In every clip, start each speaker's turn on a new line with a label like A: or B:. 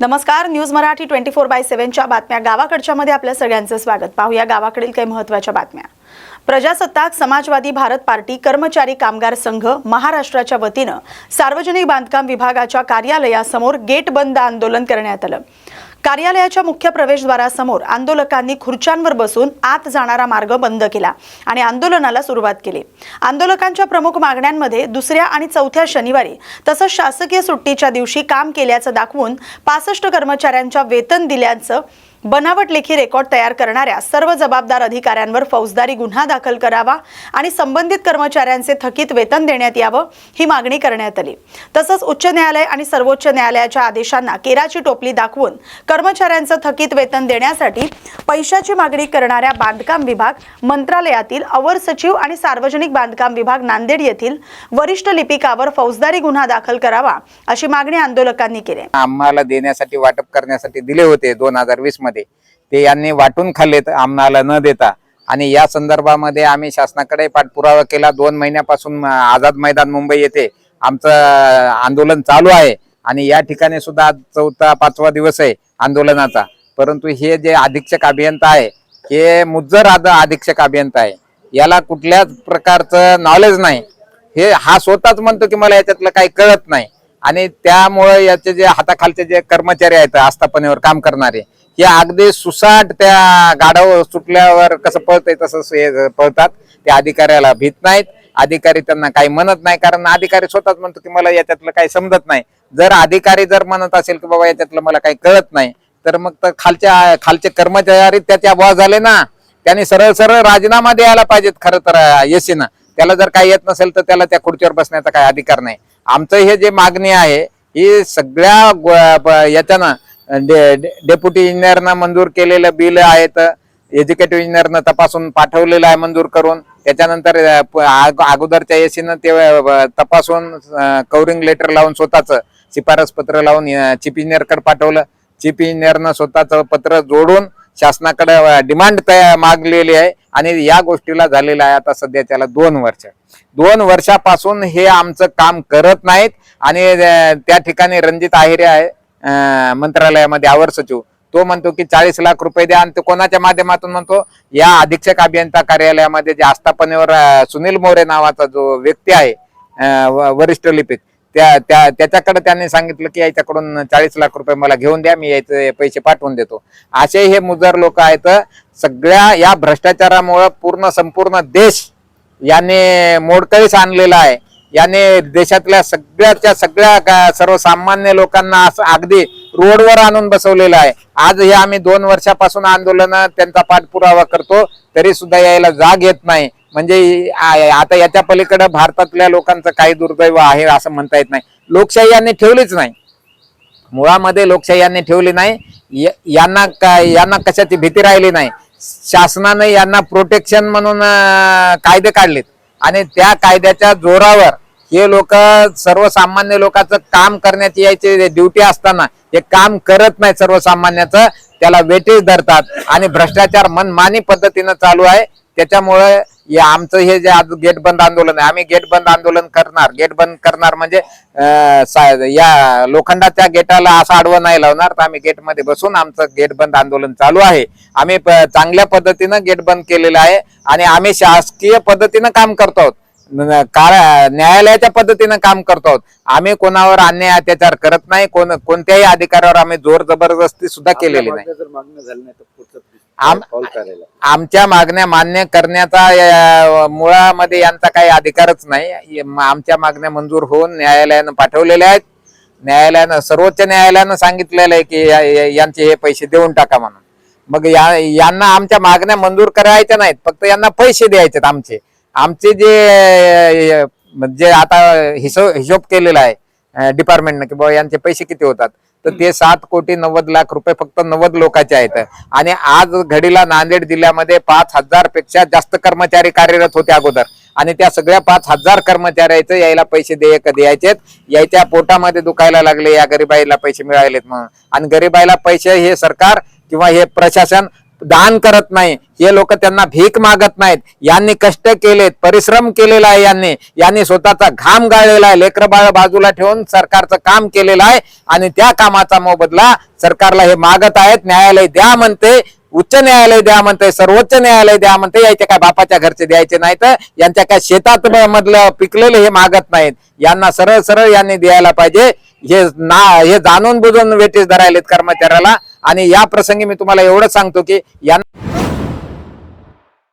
A: नमस्कार, न्यूज मराठी 24/7च्या बातम्या गावाकडच्या मध्ये आपल्या सगळ्यांचं स्वागत. पाहूया गावाकडील काही महत्त्वाच्या बातम्या. प्रजासत्ताक समाजवादी भारत पार्टी कर्मचारी कामगार संघ महाराष्ट्राच्या वतीनं सार्वजनिक बांधकाम विभागाच्या कार्यालयासमोर गेट बंद आंदोलन करण्यात आलं. कार्यालयाच्या मुख्य प्रवेशद्वारासमोर आंदोलकांनी खुर्च्यांवर बसून आत जाणारा मार्ग बंद केला आणि आंदोलनाला सुरुवात केली. आंदोलकांच्या प्रमुख मागण्यांमध्ये दुसऱ्या आणि चौथ्या शनिवारी तसंच शासकीय सुट्टीच्या दिवशी काम केल्याचं दाखवून 65 कर्मचाऱ्यांच्या वेतन दिल्याचं बनावट लेखी रेकॉर्ड तयार करणाऱ्या सर्व जबाबदार अधिकाऱ्यांवर फौजदारी गुन्हा दाखल करावा आणि संबंधित कर्मचाऱ्यांचे थकीत वेतन देण्यात यावं, ही मागणी करण्यात आली. तसंच उच्च न्यायालय आणि सर्वोच्च न्यायालयाच्या आदेशांना केराची टोपली दाखवून कर्मचाऱ्यांचं थकीत वेतन देण्यासाठी पैशाची मागणी करणाऱ्या बांधकाम विभाग मंत्रालयातील अवर सचिव आणि सार्वजनिक बांधकाम विभाग नांदेड येथील वरिष्ठ लिपिकावर फौजदारी गुन्हा दाखल करावा, अशी मागणी आंदोलकांनी केली.
B: आम्हाला देण्यासाठी वाटप करण्यासाठी दिले होते 2020 मध्ये, ते यांनी वाटून खाल्लेत आम्हाला न देता. आणि या संदर्भामध्ये आम्ही शासनाकडे पाठपुरावा केला. 2 महिन्यापासून आझाद मैदान मुंबई येथे आमचं आंदोलन चालू आहे आणि या ठिकाणी सुद्धा आज 4-5वा दिवस आहे आंदोलनाचा. परंतु हे जे अधीक्षक अभियंता आहे हे मुज्जर अधीक्षक अभियंता आहे, याला कुठल्याच प्रकारचं नॉलेज नाही. हा स्वतःच म्हणतो की मला याच्यातलं काही कळत नाही. आणि त्यामुळे याचे जे हाताखालचे जे कर्मचारी आहेत आस्थापनेवर काम करणारे, हे अगदी सुसाट त्या गाडावर सुटल्यावर कसं पळतंय तसं पळतात. ते अधिकाऱ्याला भीत नाहीत, अधिकारी त्यांना काही म्हणत नाही, कारण अधिकारी स्वतःच म्हणतो की मला याच्यातलं काही समजत नाही. जर अधिकारी जर म्हणत असेल की बाबा याच्यातलं मला काही कळत नाही, तर मग तर खालचे कर्मचारी त्याच्या बॉस झाले ना, त्यांनी सरळ सरळ राजीनामा द्यायला पाहिजेत. खरं तर एसीनं त्याला जर काही येत नसेल तर त्याला त्या खुर्चीवर बसण्याचा काही अधिकार नाही. आमचं हे जे मागणी आहे ही सगळ्या याच्यानं डेप्युटी इंजिनियरनं मंजूर केलेलं बिल आहेत, एक्झिक्युटिव्ह इंजिनियरनं तपासून पाठवलेलं आहे मंजूर करून. त्याच्यानंतर अगोदरच्या एसीनं ते तपासून कव्हरिंग लेटर लावून स्वतःचं शिफारस पत्र लावून चीफ इंजिनियरकडे पाठवलं. चीफ इंजिनियरनं स्वतःचं पत्र जोडून शासनाकडे डिमांड मागलेली आहे आणि या गोष्टीला झालेलं आहे आता सध्या त्याला 2 वर्ष. 2 वर्षापासून हे आमचं काम करत नाहीत. आणि त्या ठिकाणी रणजित आहिरे आहे मंत्रालयामध्ये अवर सचिव, तो म्हणतो की 40 लाख रुपये द्या. आणि तो कोणाच्या माध्यमातून म्हणतो, या अधीक्षक अभियंता कार्यालयामध्ये जे आस्थापनेवर सुनील मोरे नावाचा जो व्यक्ती आहे वरिष्ठ लिपिक, त्याच्याकडे त्यांनी सांगितलं की याच्याकडून 40 लाख रुपये मला घेऊन द्या, मी याचे पैसे पाठवून देतो. असे हे मुजर लोक आहेत. सगळ्या या भ्रष्टाचारामुळे संपूर्ण देश याने मोडकळीस आणलेला आहे. याने देशातल्या सगळ्या सर्वसामान्य लोकांना असं अगदी रोडवर आणून बसवलेलं आहे. आज हे आम्ही 2 वर्षापासून आंदोलन त्यांचा पाठपुरावा करतो, तरी सुद्धा यायला जाग येत नाही. म्हणजे आता याच्या पलीकडे भारतातल्या लोकांचं काही दुर्दैव आहे असं म्हणता येत नाही. लोकशाही यांनी ठेवलीच नाही, मुळामध्ये लोकशाही यांनी ठेवली नाही. यांना कशाची भीती राहिली नाही. शासनाने यांना प्रोटेक्शन म्हणून कायदे काढलेत आणि त्या कायद्याच्या जोरावर हे लोक सर्वसामान्य लोकांचं काम करण्याची यायची ड्युटी असताना हे काम करत नाही. सर्वसामान्याचं त्याला वेटीस धरतात आणि भ्रष्टाचार मनमानी पद्धतीनं चालू आहे. त्याच्यामुळे आमचं हे जे आज गेट बंद आंदोलन आहे, आम्ही गेट बंद आंदोलन करणार. गेट बंद करणार म्हणजे या लोखंडाच्या गेटाला असं आडवं नाही लावणार, तर आम्ही गेटमध्ये बसून आमचं गेट बंद आंदोलन चालू आहे. आम्ही चांगल्या पद्धतीनं गेट बंद केलेलं आहे आणि आम्ही शासकीय पद्धतीनं काम करतो आहोत, न्यायालयाच्या पद्धतीनं काम करतो आहोत. आम्ही कोणावर अन्याय अत्याचार करत नाही, कोणत्याही अधिकाऱ्यावर आम्ही जोर जबरदस्ती सुद्धा केलेली नाही. आमच्या मागण्या मान्य करण्याचा मुळामध्ये यांचा काही अधिकारच नाही. आमच्या मागण्या मंजूर होऊन न्यायालयानं पाठवलेल्या आहेत. न्यायालयानं सर्वोच्च न्यायालयानं सांगितलेलं आहे की यांचे हे पैसे देऊन टाका म्हणून. मग यांना आमच्या मागण्या मंजूर करायच्या नाहीत, फक्त यांना पैसे द्यायचे. आमचे जे आता हिशोब केलेला आहे डिपार्टमेंटनं की बाबा यांचे पैसे किती होतात, तर ते 7,90,00,000 रुपये फक्त 90 लोकांचे आहेत. आणि आज घडीला नांदेड जिल्ह्यामध्ये 5,000 पेक्षा जास्त कर्मचारी कार्यरत होते अगोदर. आणि त्या सगळ्या 5,000 कर्मचाऱ्याचं यायला पैसे द्यायचेत. यायच्या पोटामध्ये दुखायला लागले या गरीबाईला पैसे मिळालेत म्हणून. आणि गरीबाईला पैसे हे सरकार किंवा हे प्रशासन दान करत नाही, हे लोक त्यांना भीक मागत नाहीत. यांनी कष्ट केलेत, परिश्रम केलेला आहे, यांनी स्वतःचा घाम गाळलेला आहे, लेकर बाळ बाजूला ठेवून सरकारचं काम केलेलं आहे आणि त्या कामाचा मोबदला सरकारला हे मागत आहेत. न्यायालय द्या म्हणते, उच्च न्यायालय द्या म्हणते, सर्वोच्च न्यायालय द्या म्हणते. याचे काय बापाच्या घरचे द्यायचे नाहीत, यांच्या काय शेतात मधलं पिकलेलं हे मागत नाहीत. यांना सरळ सरळ यांनी द्यायला पाहिजे. हे जाणून बुजून वेटीस धरायलेत कर्मचाऱ्याला. आणि या प्रसंगी मी तुम्हाला एवढं सांगतो की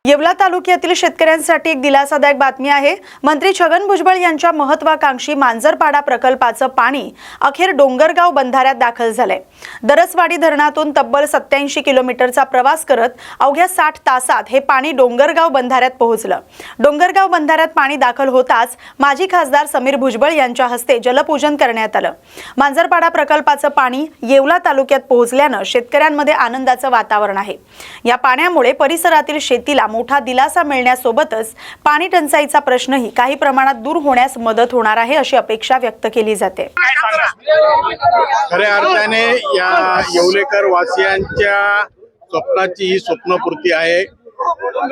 A: येवला तालुक्यातील शेतकऱ्यांसाठी एक दिलासादायक बातमी आहे. मंत्री छगन भुजबळ यांच्या महत्वाकांक्षी मांजरपाडा प्रकल्पाचं पाणी अखेर डोंगरगाव बंधाऱ्यात दाखल झालंय. दरसवाडी धरणातून तब्बल 87 किलोमीटरचा प्रवास करत अवघ्या 60 तासात हे पाणी डोंगरगाव बंधाऱ्यात पोहोचलं. डोंगरगाव बंधाऱ्यात पाणी दाखल होताच माजी खासदार समीर भुजबळ यांच्या हस्ते जलपूजन करण्यात आलं. मांजरपाडा प्रकल्पाचं पाणी येवला तालुक्यात पोहोचल्यानं शेतकऱ्यांमध्ये आनंदाचं वातावरण आहे. या पाण्यामुळे परिसरातील शेतीला मोठा दिलासा मिळण्यासोबतच पाणी टंचाईचा प्रश्नही काही प्रमाणात दूर होण्यास मदत होणार आहे अशी अपेक्षा व्यक्त केली जाते.
C: खऱ्या अर्थाने या येवलेकर वासियांच्या स्वप्नाची ही स्वप्नपूर्ती आहे.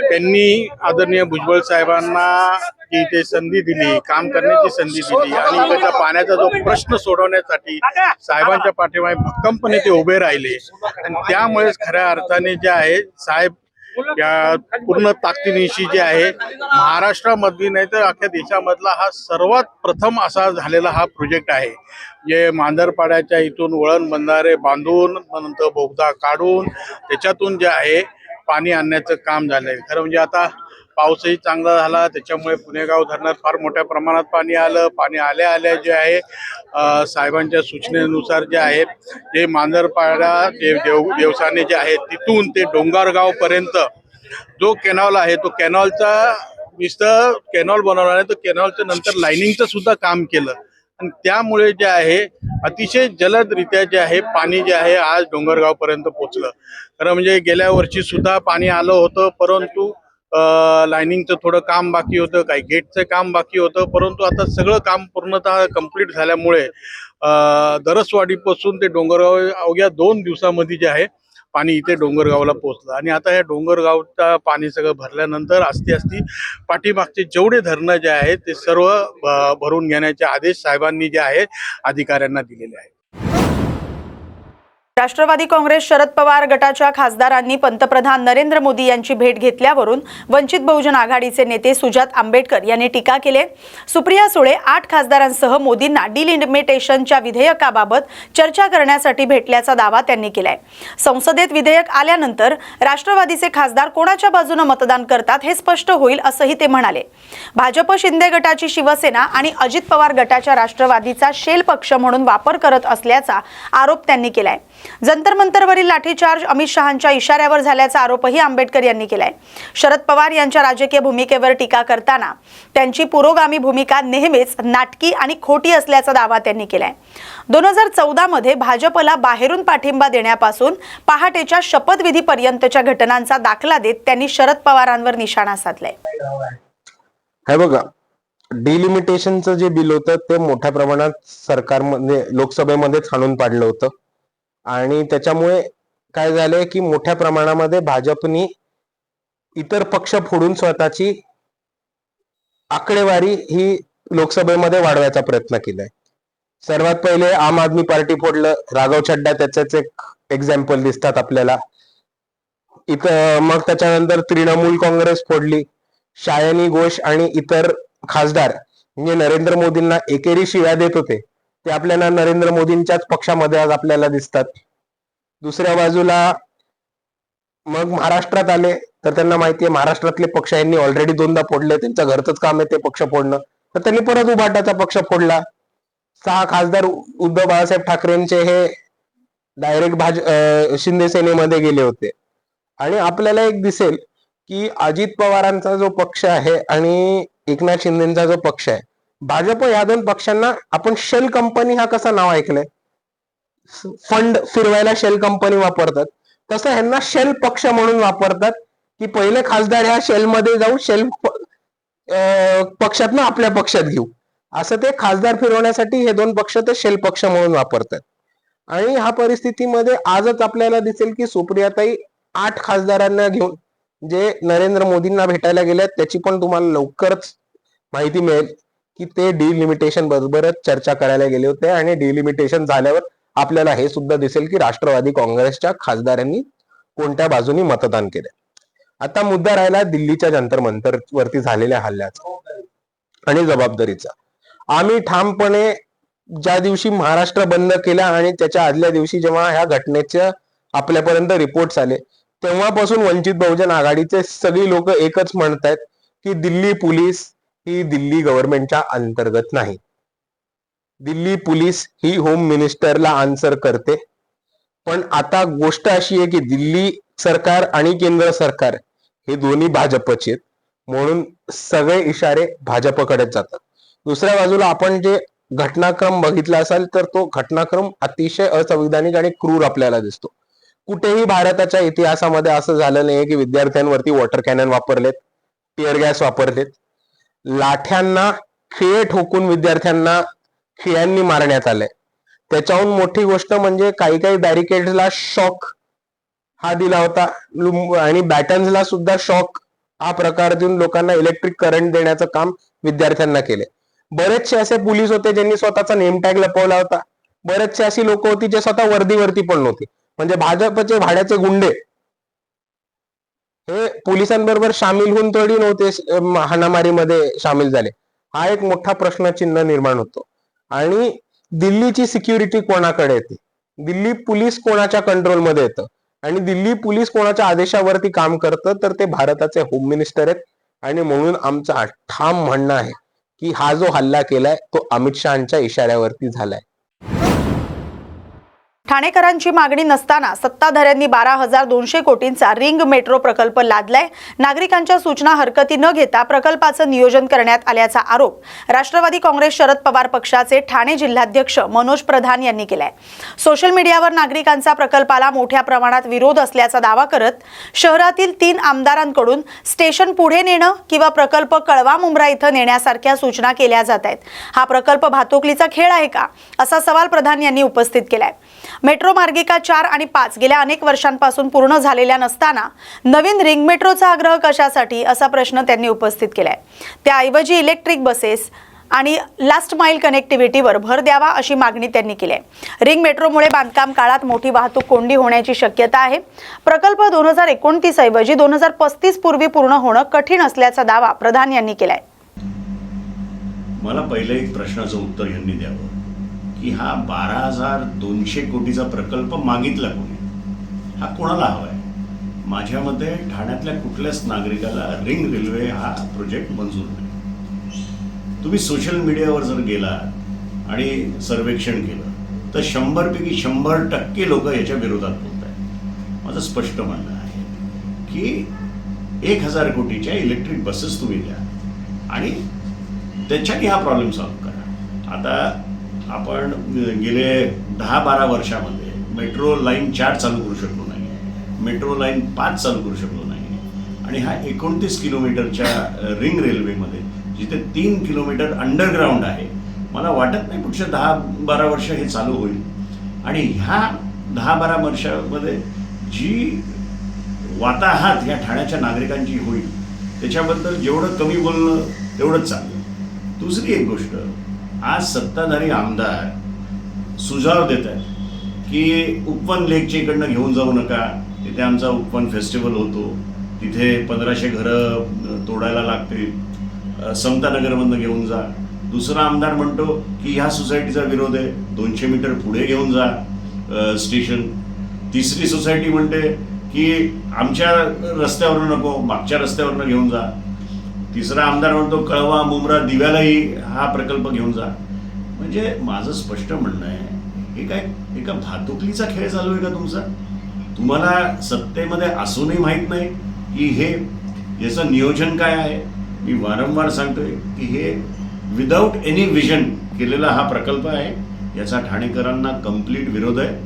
C: त्यांनी आदरणीय भुजबळ साहेबांना जी इथे संधी दिली, काम करण्याची संधी दिली आणि इकडच्या पाण्याचा जो प्रश्न सोडवण्यासाठी साहेबांच्या पाठीमागे भक्कमपणे ते उभे राहिले आणि त्यामुळेच खऱ्या अर्थाने जे आहे साहेब या पूर्ण ताकदीनिशी जे आहे महाराष्ट्रामधली नाही तर अख्ख्या देशामधला हा सर्वात प्रथम असा झालेला हा प्रोजेक्ट आहे. जे मांजरपाड्याच्या इथून वळण बंधारे बांधून नंतर बोगदा काढून त्याच्यातून जे आहे पाणी आणण्याचं काम झालंय. खरं म्हणजे आता पाऊसही चांगला झाला, त्याच्यामुळे पुणेगाव धरणात फार मोठ्या प्रमाणात पाणी आलं. पाणी आल्या जे आहे साहेबांच्या सूचनेनुसार जे आहे जे मांजरपाडा देवसाने जे आहे तिथून ते डोंगरगाव पर्यंत जो कॅनॉल आहे तो कॅनॉलचा नुसतं कॅनॉल बनवला नाही, तो कॅनॉलचं नंतर लाईनिंगचं सुद्धा काम केलं आणि त्यामुळे जे आहे अतिशय जलदरित्या जे आहे पाणी जे आहे आज डोंगरगाव पर्यंत पोहोचलं. खरं म्हणजे गेल्या वर्षी सुद्धा पाणी आलं होतं, परंतु लाईनिंगचं थोडं काम बाकी होतं, काही गेटचं काम बाकी होतं, परंतु आता सगळं काम पूर्णतः कंप्लीट झाल्यामुळे दरसवाडीपासून ते डोंगरगाव अवघ्या 2 दिवसामध्ये जे आहे पाणी इथे डोंगरगावला पोहोचलं. आणि आता या डोंगरगावचं पाणी सगळं भरल्यानंतर आस्ती पाठीमागचे जेवढे धरणं जे आहेत ते सर्व भरून घेण्याचे आदेश साहेबांनी जे आहे अधिकाऱ्यांना दिलेले आहेत.
A: राष्ट्रवादी काँग्रेस शरद पवार गटाच्या खासदारांनी पंतप्रधान नरेंद्र मोदी यांची भेट घेतल्यावरून वंचित बहुजन आघाडीचे नेते सुजात आंबेडकर यांनी टीका केली. सुप्रिया सुळे 8 खासदारांसह मोदींना डिलिमिटेशनच्या विधेयकाबाबत चर्चा करण्यासाठी भेटल्याचा दावा त्यांनी केलाय. संसदेत विधेयक आल्यानंतर राष्ट्रवादीचे खासदार कोणाच्या बाजूने मतदान करतात हे स्पष्ट होईल असंही ते म्हणाले. भाजप शिंदे गटाची शिवसेना आणि अजित पवार गटाच्या राष्ट्रवादीचा शेल पक्ष म्हणून वापर करत असल्याचा आरोप त्यांनी केलाय. जंतर मंतरवरील लाठीचार्ज अमित शहांच्या इशाऱ्यावर झाल्याचा आरोपही आंबेडकर यांनी केलाय. शरद पवार यांच्या राजकीय भूमिकेवर टीका करताना त्यांची पुरोगामी भूमिका नेहमीच नाटकी आणि खोटी असल्याचा दावा त्यांनी केलाय. 2014 मध्ये भाजपला बाहेरून पाठिंबा देण्यापासून पहाटेच्या शपथविधीपर्यंतच्या घटनांचा दाखला देत त्यांनी शरद पवारांवर निशाणा साधलाय.
D: हे बघा, डिलिमिटेशनचं जे बिल होतं ते मोठ्या प्रमाणात सरकारमध्ये लोकसभेमध्येच हाणून पाडलं होतं आणि त्याच्यामुळे काय झालंय की मोठ्या प्रमाणामध्ये भाजपनी इतर पक्ष फोडून स्वतःची आकडेवारी ही लोकसभेमध्ये वाढवायचा प्रयत्न केलाय. सर्वात पहिले आम आदमी पार्टी फोडलं, राघव चड्डा त्याचेच एक एक्झाम्पल दिसतात आपल्याला इथं. मग त्याच्यानंतर तृणमूल काँग्रेस फोडली, शायनी घोष आणि इतर खासदार म्हणजे नरेंद्र मोदींना एकेरी शिव्या देत होते ते आपल्याला नरेंद्र मोदींच्याच पक्षामध्ये आज आपल्याला दिसतात. दुसऱ्या बाजूला मग महाराष्ट्रात आले तर त्यांना माहितीये महाराष्ट्रातले पक्ष यांनी ऑलरेडी 2दा फोडले, त्यांचं घरचंच काम आहे ते पक्ष फोडणं, तर त्यांनी परत उभाटाचा पक्ष फोडला. 6 खासदार उद्धव बाळासाहेब ठाकरेंचे हे डायरेक्ट शिंदे सेनेमध्ये गेले होते. आणि आपल्याला एक दिसेल की अजित पवारांचा जो पक्ष आहे आणि एकनाथ शिंदेचा जो पक्ष आहे, भाजप या 2 पक्षांना आपण शेल कंपनी हा कसा नाव ऐकलंय, फंड फिरवायला शेल कंपनी वापरतात, तसं ह्यांना शेल पक्ष म्हणून वापरतात की पहिले खासदार ह्या शेल मध्ये जाऊ शेल पक्षातनं आपल्या पक्षात घेऊ, असं ते खासदार फिरवण्यासाठी हे 2 पक्ष ते शेल पक्ष म्हणून वापरतात. आणि ह्या परिस्थितीमध्ये आजच आपल्याला दिसेल की सुप्रियाताई 8 खासदारांना घेऊन जे नरेंद्र मोदींना भेटायला गेले त्याची पण तुम्हाला लवकरच माहिती मिळेल की ते डिलिमिटेशन बरोबरच चर्चा करायला गेले होते आणि डिलिमिटेशन झाल्यावर आपल्याला हे सुद्धा दिसेल की राष्ट्रवादी काँग्रेसच्या खासदारांनी कोणत्या बाजूनी मतदान केले. आता मुद्दा राहिला दिल्लीच्या जंतर मंतर वरती झालेल्या हल्ल्याचा आणि जबाबदारीचा. आम्ही ठामपणे ज्या दिवशी महाराष्ट्र बंद केला आणि त्याच्या आदल्या दिवशी जेव्हा ह्या घटनेच्या आपल्यापर्यंत रिपोर्ट्स आले तेव्हापासून वंचित बहुजन आघाडीचे सगळी लोक एकच म्हणतायत की दिल्ली पोलीस ही दिल्ली गव्हर्नमेंटच्या अंतर्गत नाही. दिल्ली पोलीस ही होम मिनिस्टरला आन्सर करते. पण आता गोष्ट अशी आहे की दिल्ली सरकार आणि केंद्र सरकार हे दोन्ही भाजपचे आहेत, म्हणून सगळे इशारे भाजपकडेच जातात. दुसऱ्या बाजूला आपण जे घटनाक्रम बघितला असाल तर तो घटनाक्रम अतिशय असंविधानिक आणि क्रूर आपल्याला दिसतो. कुठेही भारताच्या इतिहासामध्ये असं झालं नाही की विद्यार्थ्यांवरती वॉटर कॅनन वापरलेत, टिअर गॅस वापरलेत, लाठ्यांना खिळे ठोकून विद्यार्थ्यांना खिळ्यांनी मारण्यात आलंय. त्याच्याहून मोठी गोष्ट म्हणजे काही बॅरिकेड्सला शॉक हा दिला होता आणि बॅटन्सला सुद्धा शॉक हा प्रकार देऊन लोकांना इलेक्ट्रिक करंट देण्याचं काम विद्यार्थ्यांना केले. बरेचसे असे पोलीस होते ज्यांनी स्वतःचा नेम टॅग लपवला होता. बरेचसे अशी लोक होती जे स्वतः वर्दीवरती पण नव्हती. म्हणजे भाजपचे भाड्याचे गुंडे हे पोलिसांबरोबर सामील होऊन थोडी नव्हते हाणामारीमध्ये सामील झाले. हा एक मोठा प्रश्नचिन्ह निर्माण होतो. आणि दिल्लीची सिक्युरिटी कोणाकडे येते, दिल्ली पोलीस कोणाच्या कंट्रोलमध्ये येतं आणि दिल्ली पोलीस कोणाच्या आदेशावरती काम करतं तर ते भारताचे होम मिनिस्टर आहेत. आणि म्हणून आमचं ठाम म्हणणं आहे की हा जो हल्ला केलाय तो अमित शहाच्या इशाऱ्यावरती झालाय.
A: ठाणेकरांची मागणी नसताना सत्ताधाऱ्यांनी 12,200 कोटींचा रिंग मेट्रो प्रकल्प लादलाय. नागरिकांच्या सूचना हरकती न घेता प्रकल्पाचं नियोजन करण्यात आल्याचा आरोप राष्ट्रवादी काँग्रेस शरद पवार पक्षाचे ठाणे जिल्हाध्यक्ष मनोज प्रधान यांनी केलाय. सोशल मीडियावर नागरिकांचा प्रकल्पाला मोठ्या प्रमाणात विरोध असल्याचा दावा करत शहरातील 3 आमदारांकडून स्टेशन पुढे नेणं किंवा प्रकल्प कळवा मुंब्रा इथं नेण्यासारख्या सूचना केल्या जात आहेत. हा प्रकल्प भातुकलीचा खेळ आहे का, असा सवाल प्रधान यांनी उपस्थित केलाय. मेट्रो मार्गिका 4 आणि 5 गेल्या अनेक वर्षांपासून पूर्ण झालेल्या नसताना नवीन रिंग मेट्रोचा आग्रह कशासाठी, असा प्रश्न त्यांनी उपस्थित केलाय. त्याऐवजी इलेक्ट्रिक बसेस आणि लास्ट माईल कनेक्टिव्हिटीवर भर द्यावा अशी मागणी त्यांनी केली आहे. रिंग मेट्रोमुळे बांधकाम काळात मोठी वाहतूक कोंडी होण्याची शक्यता आहे. प्रकल्प 2029 ऐवजी 2035 पूर्वी पूर्ण होणं कठीण असल्याचा दावा प्रधान यांनी केलाय.
E: मला पहिलं एक प्रश्नाचं उत्तर यांनी द्यावं की हा 12,200 कोटीचा प्रकल्प मागितला कोणी, हा कोणाला हवाय? माझ्या मते ठाण्यातल्या कुठल्याच नागरिकाला रिंग रेल्वे हा प्रोजेक्ट मंजूर नाही. तुम्ही सोशल मीडियावर जर गेलात आणि सर्वेक्षण केलं तर 100 पैकी 100% लोक याच्या विरोधात बोलत आहेत. माझं स्पष्ट म्हणणं आहे की 1,000 कोटीच्या इलेक्ट्रिक बसेस तुम्ही द्या आणि त्याच्याने हा प्रॉब्लेम सॉल्व्ह करा. आता आपण गेले 10-12 वर्षामध्ये मेट्रो लाईन 4 चालू करू शकलो नाही, मेट्रो लाईन 5 चालू करू शकलो नाही आणि हा 29 किलोमीटरच्या रिंग रेल्वेमध्ये जिथे 3 किलोमीटर अंडरग्राऊंड आहे, मला वाटत नाही पुढच्या 10-12 वर्ष हे चालू होईल. आणि ह्या 10-12 वर्षामध्ये जी वाताहत या ठाण्याच्या नागरिकांची होईल त्याच्याबद्दल जेवढं कमी बोलणं तेवढंच चांगलं. दुसरी एक गोष्ट, आज सत्ताधारी आमदार सुझाव देत आहेत की उपवन लेकच्या इकडनं घेऊन जाऊ नका, तिथे आमचा उपवन फेस्टिवल होतो, तिथे 1500 घरं तोडायला लागतील, समतानगरमधनं घेऊन जा. दुसरा आमदार म्हणतो की ह्या सोसायटीचा विरोध आहे, 200 मीटर पुढे घेऊन जा स्टेशन. तिसरी सोसायटी म्हणते की आमच्या रस्त्यावरनं नको, मागच्या रस्त्यावरनं घेऊन जा. तिसरा आमदार म्हणतो कळवा मुंब्रा दिव्यालाही हा प्रकल्प घेऊन जा. म्हणजे माझं स्पष्ट म्हणणं आहे, हे काय एका भातुकलीचा खेळ चालू आहे का तुमचा? तुम्हाला सत्तेमध्ये असूनही माहीत नाही की हे याचं नियोजन काय आहे. मी वारंवार सांगतोय की हे विदाऊट एनी विजन केलेला हा प्रकल्प आहे. याचा ठाणेकरांना कंप्लीट विरोध आहे.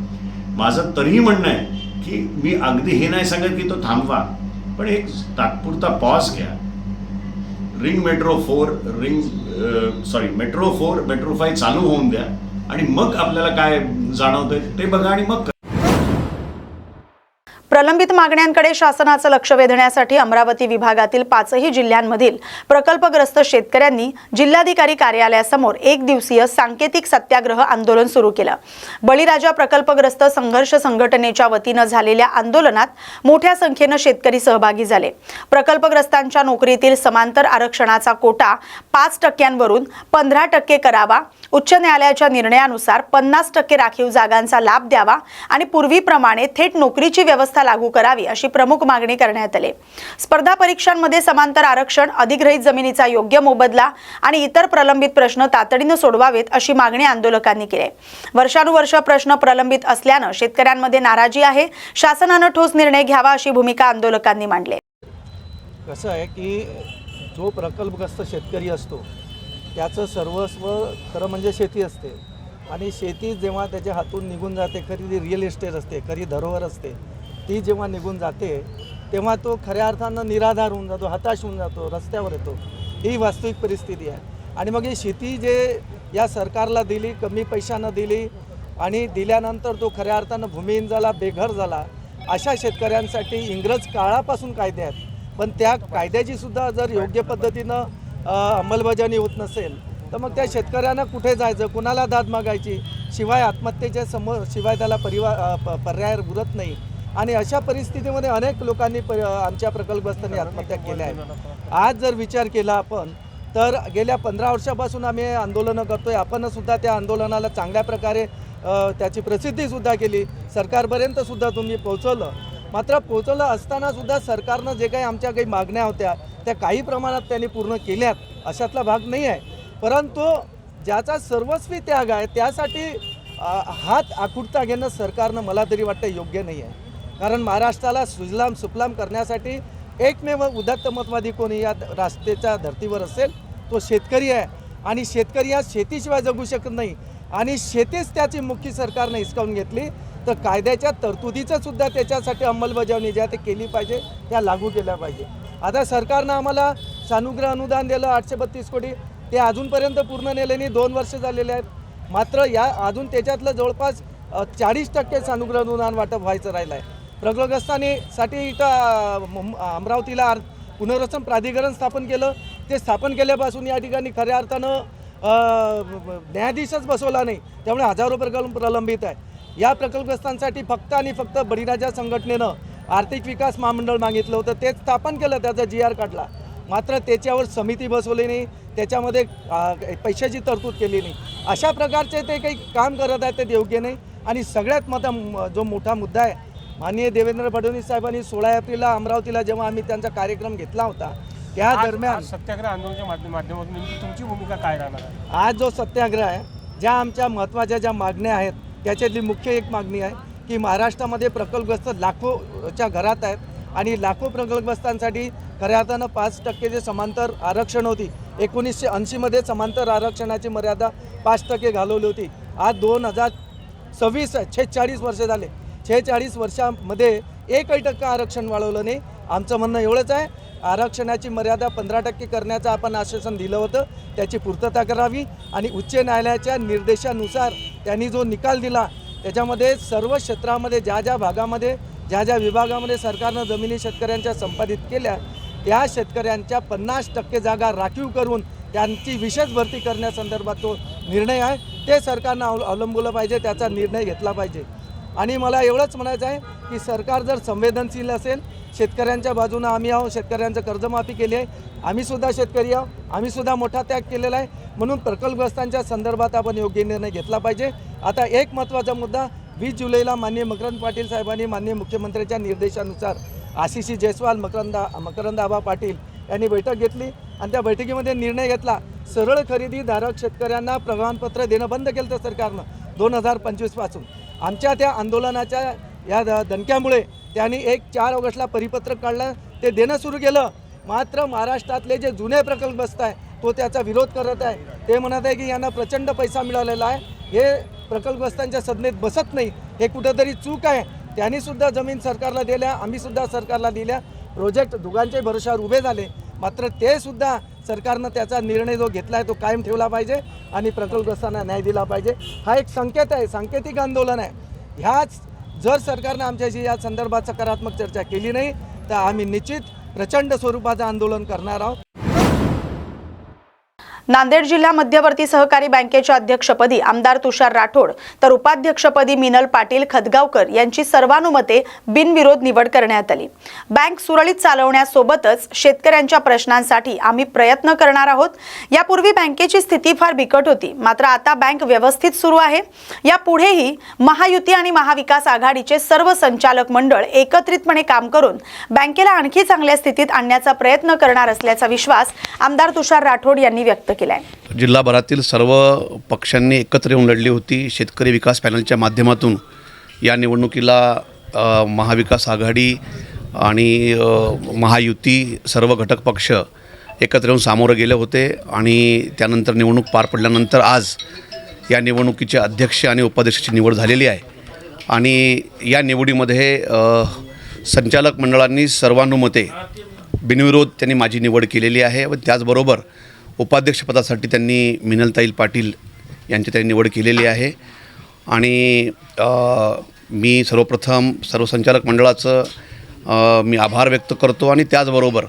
E: माझं तरीही म्हणणं आहे की मी अगदी हे नाही सांगत की तो थांबवा, पण एक तात्पुरता पॉज घ्या. मेट्रो 4 मेट्रो 5 चालू होऊन द्या आणि मग आपल्याला काय जाणवतंय ते बघा आणि मग
A: प्रलंबित मागण्यांकडे शासनाचं लक्ष वेधण्यासाठी अमरावती विभागातील 5ही जिल्ह्यांमधील प्रकल्पग्रस्त शेतकऱ्यांनी जिल्हाधिकारी कार्यालयासमोर एक दिवसीय सांकेतिक सत्याग्रह आंदोलन सुरू केलं। बळीराजा प्रकल्पग्रस्त संघर्ष संघटनेच्या वतीनं झालेल्या आंदोलनात मोठ्या संख्येनं शेतकरी सहभागी झाले। प्रकल्पग्रस्तांच्या नोकरीतील समांतर आरक्षणाचा कोटा 5% 15% करावा, उच्च न्यायालयाच्या निर्णयानुसार 50% राखीव जागांचा लाभ द्यावा आणि पूर्वीप्रमाणे थेट नोकरीची व्यवस्था लागू करावी अशी प्रमुख मागणी करण्यात आली। स्पर्धा परीक्षांमध्ये समांतर आरक्षण, अधिग्रहित जमिनीचा योग्य मोबदला आणि इतर प्रलंबित प्रश्न तातडीने सोडवावेत अशी मागणी आंदोलकांनी केली। वर्षानुवर्ष प्रश्न प्रलंबित असल्यानं शेतकऱ्यांमध्ये नाराजी आहे। शासनानं ठोस निर्णय घ्यावा अशी भूमिका आंदोलकांनी मांडली।
F: कसं आहे की जो प्रकल्पग्रस्त शेतकरी असतो त्याचं सर्वस्व खरं म्हणजे शेती असते आणि शेती जेव्हा त्याच्या हातून निघून जाते, खरी ती रिअल इस्टेट असते, खरी धरोहर असते, ती जेव्हा निघून जाते तेव्हा तो खऱ्या अर्थानं निराधार होऊन जातो, हताश होऊन जातो, रस्त्यावर येतो। ही वास्तविक परिस्थिती आहे। आणि मग ही शेती जे या सरकारला दिली, कमी पैशानं दिली आणि दिल्यानंतर तो खऱ्या अर्थानं भूमिहीन झाला, बेघर झाला, अशा शेतकऱ्यांसाठी इंग्रज काळापासून कायदे आहेत, पण त्या कायद्याची सुद्धा जर योग्य पद्धतीनं अंमलबजावणी होत नसेल तर मग त्या शेतकऱ्यांना कुठे जायचं, कुणाला दाद मागायची, शिवाय आत्महत्येच्या शिवाय त्याला पर्याय उरत नाही। आणि अशा परिस्थितीमध्ये अनेक लोकांनी आमच्या प्रकल्पग्रस्तांनी आत्महत्या केल्या आहेत। आज जर विचार केला आपण तर गेल्या 15 वर्षापासून आम्ही आंदोलनं करतोय। आपण सुद्धा त्या आंदोलनाला चांगल्या प्रकारे त्याची प्रसिद्धीसुद्धा केली, सरकारपर्यंतसुद्धा तुम्ही पोहोचवलं। मात्र पोहोचवलं असताना सुद्धा सरकारनं जे काही आमच्या काही मागण्या होत्या त्या काही प्रमाणात त्यांनी पूर्ण केल्यात, अशातला भाग नाही आहे। परंतु ज्याचा सर्वस्वी त्याग आहे त्यासाठी हात आखुडता घेणं सरकारनं मला तरी वाटतं योग्य नाही आहे। कारण महाराष्ट्राला सुजलाम सुफलाम करण्यासाठी एकमेव उदात्तमतवादी कोणी या राष्ट्राच्या धर्तीवर असेल तो शेतकरी आहे। आणि शेतकरी हा शेतीशिवाय जगू शकत नाही आणि शेतीच त्याची मुख्य सरकारनं हिसकावून घेतली तर कायद्याच्या तरतुदीचं सुद्धा त्याच्यासाठी अंमलबजावणी ज्या ते केली पाहिजे त्या लागू केल्या पाहिजे। आता सरकारनं आम्हाला सानुग्रह अनुदान दिलं 832 कोटी, ते अजूनपर्यंत पूर्ण नेले नाही, 2 वर्ष झालेले आहेत। मात्र या अजून त्याच्यातलं जवळपास 40% सानुग्रह अनुदान वाटप व्हायचं राहिलं आहे। प्रकल्पग्रस्तांसाठी इथं अमरावतीला पुनर्वसन प्राधिकरण स्थापन केलं, ते स्थापन केल्यापासून या ठिकाणी खऱ्या अर्थानं न्यायाधीशच बसवला नाही, त्यामुळे हजारो प्रकल्प प्रलंबित आहे। या प्रकल्पग्रस्तांसाठी फक्त आणि फक्त बळीराजा संघटनेनं आर्थिक विकास महामंडळ मागितलं होतं, ते स्थापन केलं, त्याचा GR काढला, मात्र त्याच्यावर समिती बसवली नाही, त्याच्यामध्ये पैशाची तरतूद केली नाही। अशा प्रकारचे ते काही काम करत आहेत ते योग्य नाही। आणि सगळ्यात जो मोठा मुद्दा आहे, माननीय देवेंद्र फडणवीस साहेबांनी 16 एप्रिलला अमरावतीला जेव्हा आम्ही त्यांचा कार्यक्रम घेतला होता त्या दरम्यान
G: सत्याग्रह आंदोलनाच्या माध्यमातून नेमकी तुमची भूमिका काय राहणार आहे?
F: आज जो सत्याग्रह आहे, ज्या आमच्या महत्त्वाच्या ज्या मागण्या आहेत त्याच्यातली मुख्य एक मागणी आहे की महाराष्ट्रामध्ये प्रकल्पग्रस्त लाखोच्या घरात आहेत आणि लाखो प्रकल्पग्रस्तांसाठी खऱ्या अर्थानं 5% जे समांतर आरक्षण होती, 1980 समांतर आरक्षणाची मर्यादा 5% घालवली होती। आज 2026 आहे, 46 वर्ष झाले, 46 वर्षामध्ये 1% आरक्षण वाढवलं नाही। आमचं म्हणणं एवढंच आहे, आरक्षणाची मर्यादा 15% करण्याचं आपण आश्वासन दिलं होतं, त्याची पूर्तता करावी आणि उच्च न्यायालयाच्या निर्देशानुसार त्यांनी जो निकाल दिला त्याच्यामध्ये सर्व क्षेत्रामध्ये ज्या ज्या भागामध्ये ज्या विभागामध्ये सरकारनं जमिनी शेतकऱ्यांच्या संपादित केल्या त्या शेतकऱ्यांच्या 50% जागा राखीव करून त्यांची विशेष भरती करण्यासंदर्भात जो निर्णय आहे ते सरकारनं अवलंबलं पाहिजे, त्याचा निर्णय घेतला पाहिजे। आणि मला एवढंच म्हणायचं आहे की सरकार जर संवेदनशील असेल, शेतकऱ्यांच्या बाजूनं आम्ही आहोत, शेतकऱ्यांचं कर्जमाफी केली आहे, आम्हीसुद्धा शेतकरी आहोत, आम्हीसुद्धा मोठा त्याग केलेला आहे, म्हणून प्रकल्पग्रस्तांच्या संदर्भात आपण योग्य निर्णय घेतला पाहिजे। आता एक महत्त्वाचा मुद्दा, 20 जुलैला माननीय मकरंद पाटील साहेबांनी माननीय मुख्यमंत्र्यांच्या निर्देशानुसार आशिष जयस्वाल, मकरंद आबा पाटील यांनी बैठक घेतली आणि त्या बैठकीमध्ये निर्णय घेतला, सरळ खरेदीधारक शेतकऱ्यांना प्रमाणपत्र देणं बंद केलं तर सरकारनं 2025 पासून। आमच्या त्या आंदोलनाच्या या दणक्यामुळे त्यांनी 4 ऑगस्टला परिपत्रक काढलं, ते देणं सुरू केलं। मात्र महाराष्ट्रातले जे जुने प्रकल्पग्रस्त आहे तो त्याचा विरोध करत आहे, ते म्हणत आहे की यांना प्रचंड पैसा मिळालेला आहे, हे प्रकल्पग्रस्तांच्या सदनेत बसत नाही, हे कुठंतरी चूक आहे। त्यांनीसुद्धा जमीन सरकारला दिल्या, आम्हीसुद्धा सरकारला दिल्या, प्रोजेक्ट दोघांच्या भरोशावर उभे झाले, मात्र ते सुद्धा सरकारनं त्याचा निर्णय जो घेतला आहे तो कायम ठेवला पाहिजे आणि प्रकल्पग्रस्तांना न्याय दिला पाहिजे। हा एक संकेत आहे, सांकेतिक आंदोलन आहे। ह्याच जर सरकारनं आमच्याशी या संदर्भात सकारात्मक चर्चा केली नाही तर आम्ही निश्चित प्रचंड स्वरूपाचं आंदोलन करणार आहोत.
A: नांदेड जिल्हा मध्यवर्ती सहकारी बँकेच्या अध्यक्षपदी आमदार तुषार राठोड तर उपाध्यक्षपदी मिनल पाटील खदगावकर यांची सर्वानुमते बिनविरोध निवड करण्यात आली. बँक सुरळीत चालवण्यासोबतच शेतकऱ्यांच्या प्रश्नांसाठी आम्ही प्रयत्न करणार आहोत. यापूर्वी बँकेची स्थिती फार बिकट होती, मात्र आता बँक व्यवस्थित सुरू आहे. यापुढेही महायुती आणि महाविकास आघाडीचे सर्व संचालक मंडळ एकत्रितपणे काम करून बँकेला आणखी चांगल्या स्थितीत आणण्याचा प्रयत्न करणार असल्याचा विश्वास आमदार तुषार राठोड यांनी व्यक्त केला.
H: जिल्हाभरातील सर्व पक्षांनी एकत्र येऊन लढली होती. शेतकरी विकास पॅनलच्या माध्यमातून या निवडणुकीला महाविकास आघाडी आणि महायुती सर्व घटक पक्ष एकत्र येऊन सामोरं गेले होते आणि त्यानंतर निवडणूक पार पडल्यानंतर आज या निवडणुकीचे अध्यक्ष आणि उपाध्यक्षाची निवड झालेली आहे आणि या निवडीमध्ये संचालक मंडळांनी सर्वानुमते बिनविरोध त्यांनी माझी निवड केलेली आहे व त्याचबरोबर उपाध्यक्षपदासाठी त्यांनी मिनलताई पाटील यांची त्यांनी निवड केलेली आहे आणि मी सर्वप्रथम सर्व संचालक मंडळाचं मी आभार व्यक्त करतो आणि त्याचबरोबर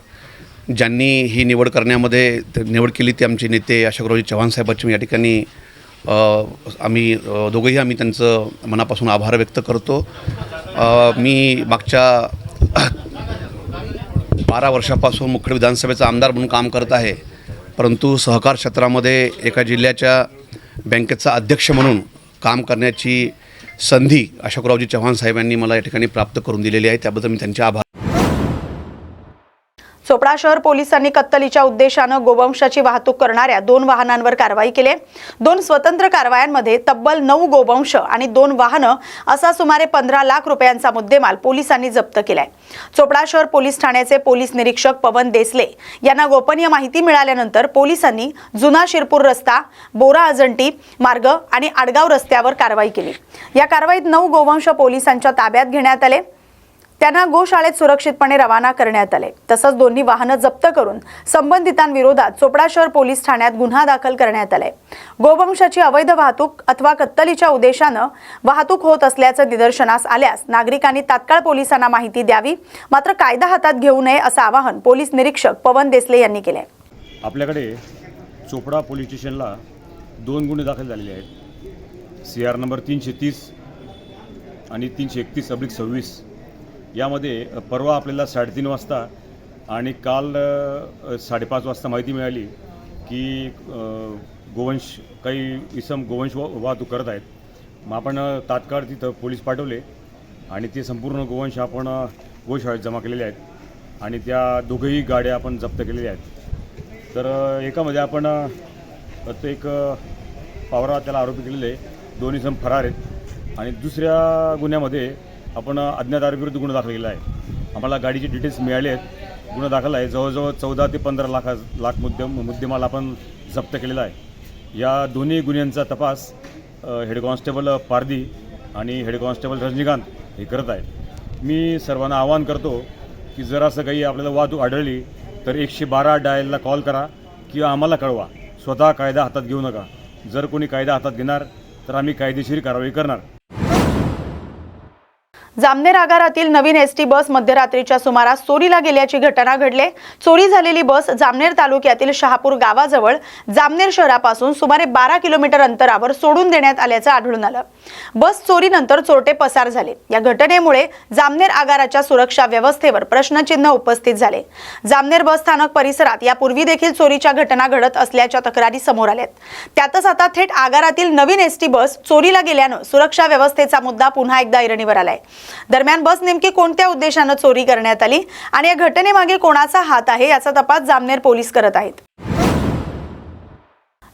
H: ज्यांनी ही निवड करण्यामध्ये निवड केली ते आमचे नेते अशोकरावजी चव्हाण साहेबांचे या ठिकाणी आम्ही दोघंही आम्ही त्यांचं मनापासून आभार व्यक्त करतो. मी मागच्या 12 वर्षापासून मुखेड विधानसभेचा आमदार म्हणून काम करत आहे, परंतु सहकार क्षेत्रामध्ये एका जिल्ह्याच्या बँकेचा अध्यक्ष म्हणून काम करण्याची संधी अशोकरावजी चव्हाण साहेबांनी मला या ठिकाणी प्राप्त करून दिलेली आहे. त्याबद्दल मी त्यांचे आभार.
A: चोपडा शहर पोलिसांनी कत्तलीच्या उद्देशानं गोवंशाची वाहतूक करणाऱ्या 2 वाहनांवर कारवाई केली. 2 स्वतंत्र कारवायांमध्ये तब्बल 9 गोवंश आणि 2 वाहनं असा सुमारे 15 लाख रुपयांचा मुद्देमाल पोलिसांनी जप्त केलाय. चोपडा शहर पोलीस ठाण्याचे पोलीस निरीक्षक पवन देसले यांना गोपनीय माहिती मिळाल्यानंतर पोलिसांनी जुना शिरपूर रस्ता, बोरा अजंटी मार्ग आणि आडगाव रस्त्यावर कारवाई केली. या कारवाईत 9 गोवंश पोलिसांच्या ताब्यात घेण्यात आले. त्यांना गोशाळेत सुरक्षितपणे रवाना करण्यात आले. तसंच दोन्ही वाहनं जप्त करून संबंधितांविरोधात चोपडा शहर पोलीस ठाण्यात गुन्हा दाखल करण्यात आलाय. गोवंशाची अवैध वाहतूक अथवा कत्तलीच्या उद्देशानं वाहतूक होत असल्याचं निदर्शनास आल्यास नागरिकांनी तात्काळ पोलिसांना माहिती द्यावी, मात्र कायदा हातात घेऊ नये असं आवाहन पोलीस निरीक्षक पवन देसले यांनी केलंय.
I: आपल्याकडे चोपडा पोलीस स्टेशनला 2 गुन्हे दाखल झालेले आहेत. CR नंबर 330 आणि 331/26 यामध्ये परवा आपल्याला 3:30 वाजता आणि काल 5:30 वाजता माहिती मिळाली की काही इसम गोवंश वाहतूक करत आहेत. मग आपण तात्काळ तिथं पोलीस पाठवले आणि ते संपूर्ण गोवंश आपण गोशाळेत जमा केलेले आहेत आणि त्या दोघंही गाड्या आपण जप्त केलेल्या आहेत. तर एकामध्ये आपण एक पावरा त्याला आरोपी केलेले 2 इसम फरार आहेत आणि दुसऱ्या गुन्ह्यामध्ये आपण अज्ञात आरोपीविरुद्ध गुन्हा दाखल केला आहे. आम्हाला गाडीचे डिटेल्स मिळाले आहेत. गुन्हा दाखल आहे. जवळजवळ 14 ते 15 लाख मुद्देमाल आपण जप्त केलेला आहे. या दोन्ही गुन्ह्यांचा तपास हेड कॉन्स्टेबल पारदी आणि हेड कॉन्स्टेबल रजनीकांत हे करत आहेत. मी सर्वांना आवाहन करतो की जर असं काही आपल्याला वाहतूक आढळली तर 112 डायलला कॉल करा किंवा आम्हाला कळवा. स्वतः कायदा हातात घेऊ नका. जर कोणी कायदा हातात घेणार तर आम्ही कायदेशीर कारवाई करणार.
A: जामनेर आगारातील नवीन एसटी बस मध्यरात्रीच्या सुमारास चोरीला गेल्याची घटना घडली. चोरी झालेली बस जामनेर तालुक्यातील शहापूर गावाजवळ जामनेर शहरापासून सुमारे 12 किलोमीटर अंतरावर सोडून देण्यात आल्याचं आढळून आलं. बस चोरीनंतर चोरटे पसार झाले. या घटनेमुळे जामनेर आगाराच्या सुरक्षा व्यवस्थेवर प्रश्नचिन्ह उपस्थित झाले. जामनेर बस स्थानक परिसरात यापूर्वी देखील चोरीच्या घटना घडत असल्याच्या तक्रारी समोर आल्यात. त्यातच आता थेट आगारातील नवीन एसटी बस चोरीला गेल्यानं सुरक्षा व्यवस्थेचा मुद्दा पुन्हा एकदा ऐरणीवर आलाय. दरम्यान बस नेमकी कोणत्या उद्देशानं चोरी करण्यात आली आणि या घटनेमागे कोणाचा हात आहे याचा तपास जामनेर पोलीस करत आहेत.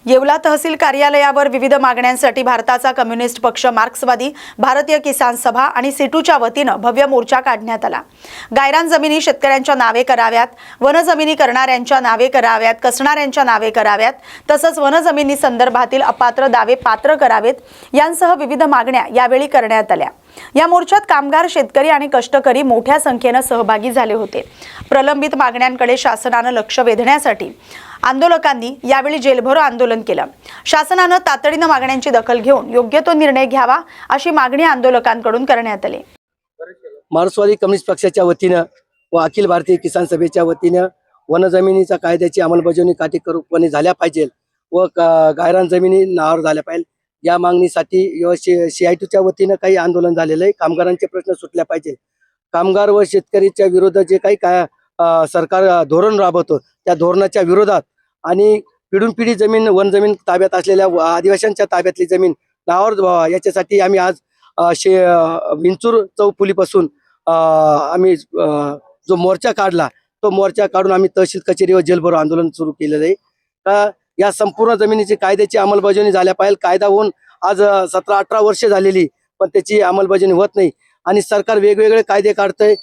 A: येवला तहसील कार्यालयावर विविध मागण्यांसाठी भारताचा कम्युनिस्ट पक्ष, मार्क्सवादी, भारतीय किसान सभा आणि सिटूच्या वतीनं भव्य मोर्चा काढण्यात आला. गायरान जमिनी शेतकऱ्यांच्या नावे कराव्यात, वनजमिनी करणाऱ्यांच्या नावे कराव्यात, कसणाऱ्यांच्या नावे कराव्यात, तसंच वनजमिनी संदर्भातील अपात्र दावे पात्र करावेत यांसह विविध मागण्या यावेळी करण्यात आल्या. या मोर्चात कामगार, शेतकरी आणि कष्टकरी मोठ्या संख्येने सहभागी झाले होते. प्रलंबित मागण्यांकडे शासनानं लक्ष वेधण्यासाठी आंदोलकांनी यावेळी जेलभरो आंदोलन केलं. शासनानं तातडीनं मागण्यांची दखल घेऊन योग्य तो निर्णय घ्यावा अशी मागणी आंदोलकांकडून करण्यात आली.
J: मार्क्सवादी कम्युनिस्ट पक्षाच्या वतीनं व अखिल भारतीय किसान सभेच्या वतीनं वनजमिनीच्या कायद्याची अंमलबजावणी काटेकोरपणे झाल्या पाहिजे व गायरान जमिनी नावावर झाल्या पाहिजे या मागणीसाठी CITUच्या वतीनं काही आंदोलन झालेलं आहे. कामगारांचे प्रश्न सुटल्या पाहिजे. कामगार व शेतकरीच्या विरोधात जे काही सरकार धोरण राबवतो त्या धोरणाच्या विरोधात आणि पिढून पिढी जमीन वनजमीन ताब्यात असलेल्या आदिवासींच्या ताब्यातली जमीन नावावर व्हावा याच्यासाठी आम्ही आज विंचूर चौफुलीपासून आम्ही जो मोर्चा काढला तो मोर्चा काढून आम्ही तहसील कचेरी व जेलभरो आंदोलन सुरू केलेलं आहे. का या संपूर्ण जमिनीची कायद्याची अंमलबजावणी झाल्या पाहिजे. कायदा होऊन आज 17-18 वर्षे झालेली पण त्याची अंमलबजावणी होत नाही आणि सरकार वेगवेगळे कायदे काढतंय.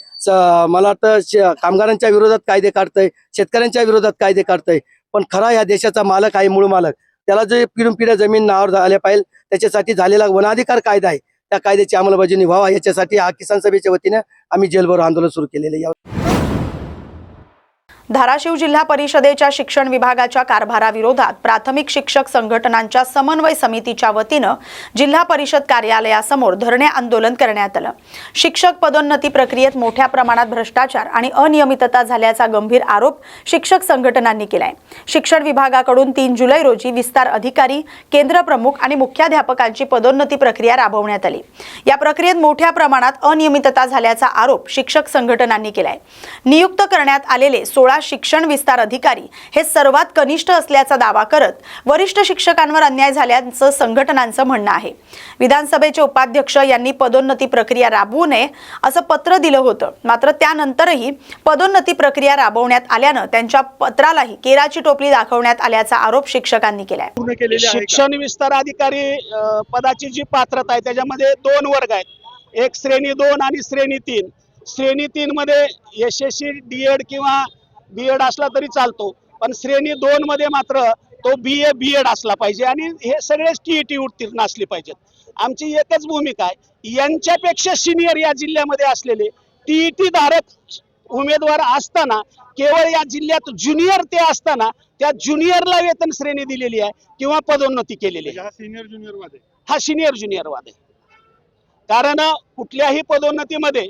J: मला वाटतं कामगारांच्या विरोधात कायदे काढतंय, शेतकऱ्यांच्या विरोधात कायदे काढतंय, पण खरा या देशाचा मालक आहे मूळ मालक. त्याला जे पिढून पिढ्या जमीन नावावर झाल्या पाहिजे त्याच्यासाठी झालेला वनाधिकार कायदा आहे त्या कायद्याची अंमलबजावणी व्हावा याच्यासाठी हा किसान सभेच्या वतीनं आम्ही जेलभरो आंदोलन सुरू केलेले आहे.
A: धाराशिव जिल्हा परिषदेच्या शिक्षण विभागाच्या कारभाराविरोधात प्राथमिक शिक्षक संघटनांच्या समन्वय समितीच्या वतीनं जिल्हा परिषद कार्यालयासमोर धरणे आंदोलन करण्यात आलं. शिक्षक पदोन्नती प्रक्रियेत मोठ्या प्रमाणात भ्रष्टाचार आणि अनियमितता झाल्याचा गंभीर आरोप शिक्षक संघटनांनी केलाय. शिक्षण विभागाकडून 3 जुलै रोजी विस्तार अधिकारी, केंद्र प्रमुख आणि मुख्याध्यापकांची पदोन्नती प्रक्रिया राबवण्यात आली. या प्रक्रियेत मोठ्या प्रमाणात अनियमितता झाल्याचा आरोप शिक्षक संघटनांनी केलाय. नियुक्त करण्यात आलेले 16 शिक्षण विस्तार अधिकारी हे सर्वात कनिष्ठ असल्याचा दावा करत वरिष्ठ शिक्षकांवर अन्याय झाल्याचं संघटनांचं म्हणणं आहे. विधानसभेचे उपाध्यक्ष यांनी पदोन्नती प्रक्रिया राबवू नये असं पत्र दिलं होतं. मात्र त्यानंतरही पदोन्नती प्रक्रिया राबवण्यात आल्यानं त्यांच्या पत्रालाही केराची टोपली दाखवण्यात आल्याचा आरोप शिक्षकांनी केलाय.
K: शिक्षण विस्तार अधिकारी पदाची जी पात्रता आहे त्याच्यामध्ये 2 वर्ग आहेत. एक श्रेणी 2 आणि श्रेणी 3. श्रेणी 3 मध्ये SSC DED किंवा BEd असला तरी चालतो, पण श्रेणी 2 मध्ये मात्र तो BA BEd असला पाहिजे आणि हे सगळेच TET उत्तीर्ण असले पाहिजेत. आमची एकच भूमिका आहे, यांच्यापेक्षा सिनियर या जिल्ह्यामध्ये असलेले TET धारक उमेदवार असताना केवळ या जिल्ह्यात ज्युनियर ते असताना त्या ज्युनियरला वेतन श्रेणी दिलेली आहे किंवा पदोन्नती केलेली आहे. हा सिनियर ज्युनियर वाद आहे. कारण कुठल्याही पदोन्नतीमध्ये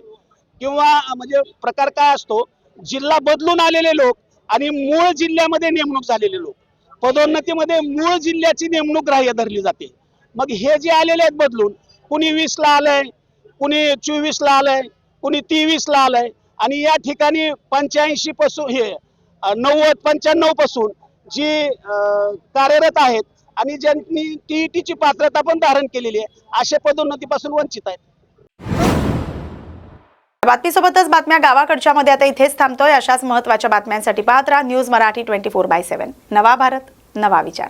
K: किंवा म्हणजे प्रकार काय असतो, जिल्हा बदलून आलेले लोक आणि मूळ जिल्ह्यामध्ये नेमणूक झालेले लोक, पदोन्नतीमध्ये मूळ जिल्ह्याची नेमणूक ग्राह्य धरली जाते. मग हे जे आलेले आहेत बदलून, कुणी 20 ला आलंय, कुणी 24 ला आलंय, कुणी 23 ला आलंय आणि या ठिकाणी 85 पासून हे 90-95 पासून जी कार्यरत आहेत आणि ज्यांनी TETची पात्रता पण धारण केलेली आहे अशा पदोन्नतीपासून वंचित आहेत.
A: बातमीसोबतच बातम्या गावाकडच्या मध्ये आता इथेच थांबतोय. अशाच महत्त्वाच्या बातम्यांसाठी पाहत राहा न्यूज मराठी 24/7. नवा भारत, नवा विचार.